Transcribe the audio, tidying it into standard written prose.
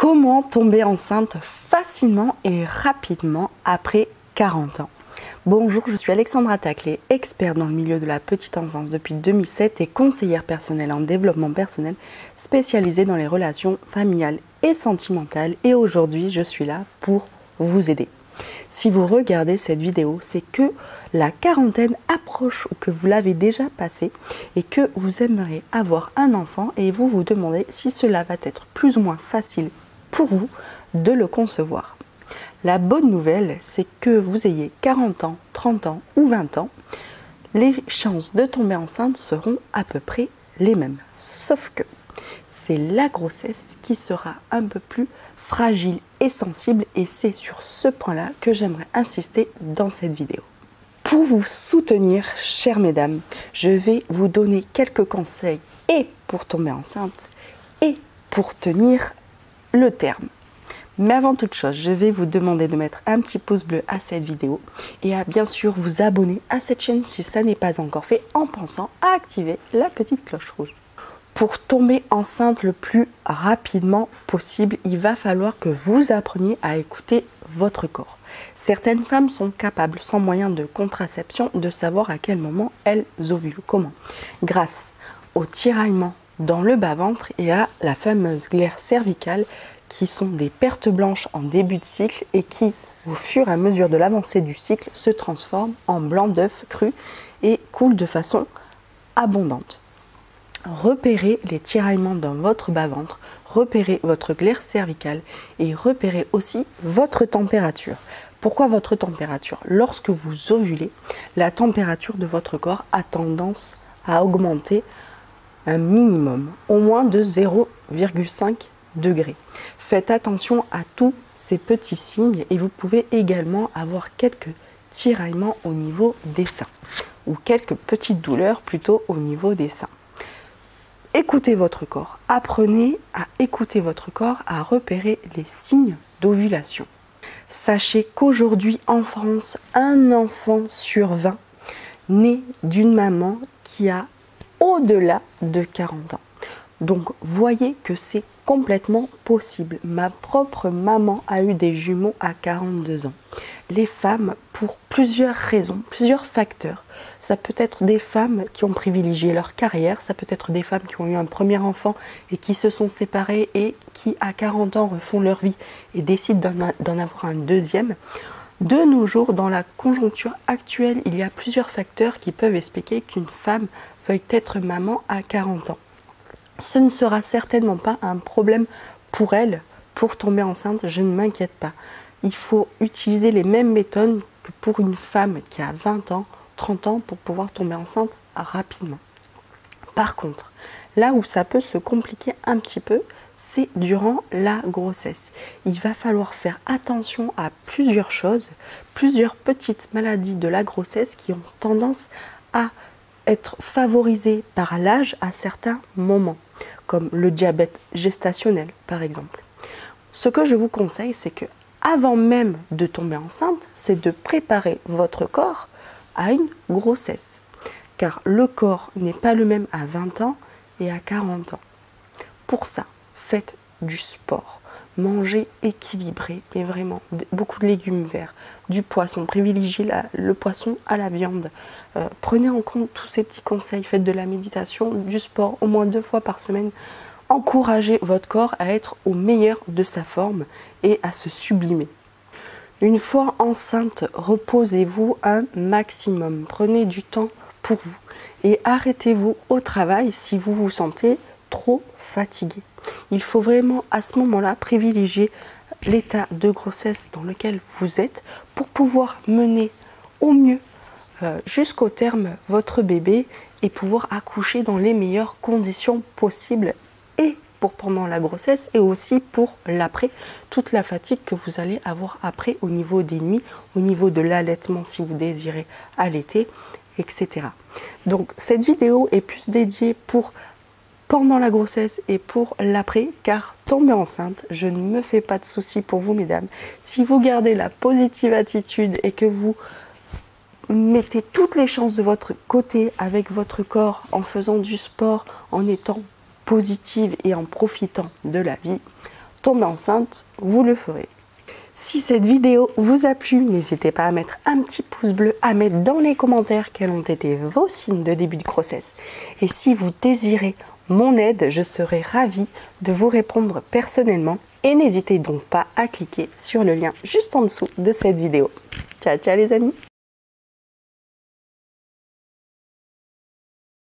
Comment tomber enceinte facilement et rapidement après 40 ans? Bonjour, je suis Alexandra Taclé, experte dans le milieu de la petite enfance depuis 2007 et conseillère personnelle en développement personnel spécialisée dans les relations familiales et sentimentales. Et aujourd'hui, je suis là pour vous aider. Si vous regardez cette vidéo, c'est que la quarantaine approche ou que vous l'avez déjà passée et que vous aimeriez avoir un enfant et vous vous demandez si cela va être plus ou moins facile pour vous de le concevoir. La bonne nouvelle, c'est que vous ayez 40 ans, 30 ans ou 20 ans, les chances de tomber enceinte seront à peu près les mêmes. Sauf que c'est la grossesse qui sera un peu plus fragile et sensible et c'est sur ce point-là que j'aimerais insister dans cette vidéo. Pour vous soutenir, chères mesdames, je vais vous donner quelques conseils et pour tomber enceinte et pour tenir le terme. Mais avant toute chose, je vais vous demander de mettre un petit pouce bleu à cette vidéo et à bien sûr vous abonner à cette chaîne si ça n'est pas encore fait en pensant à activer la petite cloche rouge. Pour tomber enceinte le plus rapidement possible, il va falloir que vous appreniez à écouter votre corps. Certaines femmes sont capables, sans moyen de contraception, de savoir à quel moment elles ovulent. Comment? Grâce au tiraillement dans le bas-ventre et à la fameuse glaire cervicale qui sont des pertes blanches en début de cycle et qui, au fur et à mesure de l'avancée du cycle, se transforment en blanc d'œuf cru et coulent de façon abondante. Repérez les tiraillements dans votre bas-ventre, repérez votre glaire cervicale et repérez aussi votre température. Pourquoi votre température? Lorsque vous ovulez, la température de votre corps a tendance à augmenter un minimum, au moins de 0,5 degrés. Faites attention à tous ces petits signes et vous pouvez également avoir quelques tiraillements au niveau des seins ou quelques petites douleurs plutôt au niveau des seins. Écoutez votre corps, apprenez à écouter votre corps, à repérer les signes d'ovulation. Sachez qu'aujourd'hui en France, un enfant sur 20 naît d'une maman qui a au-delà de 40 ans. Donc voyez que c'est complètement possible. Ma propre maman a eu des jumeaux à 42 ans. Les femmes, pour plusieurs raisons, plusieurs facteurs, ça peut être des femmes qui ont privilégié leur carrière, ça peut être des femmes qui ont eu un premier enfant et qui se sont séparées et qui à 40 ans refont leur vie et décident d'en avoir un deuxième. De nos jours, dans la conjoncture actuelle, il y a plusieurs facteurs qui peuvent expliquer qu'une femme veuille être maman à 40 ans. Ce ne sera certainement pas un problème pour elle, pour tomber enceinte, je ne m'inquiète pas. Il faut utiliser les mêmes méthodes que pour une femme qui a 20 ans, 30 ans pour pouvoir tomber enceinte rapidement. Par contre, là où ça peut se compliquer un petit peu, c'est durant la grossesse. Il va falloir faire attention à plusieurs choses, plusieurs petites maladies de la grossesse qui ont tendance à être favorisées par l'âge à certains moments, comme le diabète gestationnel par exemple. Ce que je vous conseille, c'est que avant même de tomber enceinte, c'est de préparer votre corps à une grossesse. Car le corps n'est pas le même à 20 ans et à 40 ans. Pour ça, faites du sport. Mangez équilibré, mais vraiment beaucoup de légumes verts, du poisson, privilégiez le poisson à la viande. Prenez en compte tous ces petits conseils, faites de la méditation, du sport au moins 2 fois par semaine. Encouragez votre corps à être au meilleur de sa forme et à se sublimer. Une fois enceinte, reposez-vous un maximum. Prenez du temps pour vous et arrêtez-vous au travail si vous vous sentez trop fatigué. Il faut vraiment à ce moment-là privilégier l'état de grossesse dans lequel vous êtes pour pouvoir mener au mieux jusqu'au terme votre bébé et pouvoir accoucher dans les meilleures conditions possibles et pour pendant la grossesse et aussi pour l'après, toute la fatigue que vous allez avoir après au niveau des nuits, au niveau de l'allaitement si vous désirez allaiter, etc. Donc cette vidéo est plus dédiée pour pendant la grossesse et pour l'après, car tomber enceinte, je ne me fais pas de soucis pour vous mesdames. Si vous gardez la positive attitude et que vous mettez toutes les chances de votre côté avec votre corps en faisant du sport, en étant positive et en profitant de la vie, tomber enceinte, vous le ferez. Si cette vidéo vous a plu, n'hésitez pas à mettre un petit pouce bleu, à mettre dans les commentaires quels ont été vos signes de début de grossesse. Et si vous désirez mon aide, je serai ravie de vous répondre personnellement. Et n'hésitez donc pas à cliquer sur le lien juste en dessous de cette vidéo. Ciao, ciao les amis!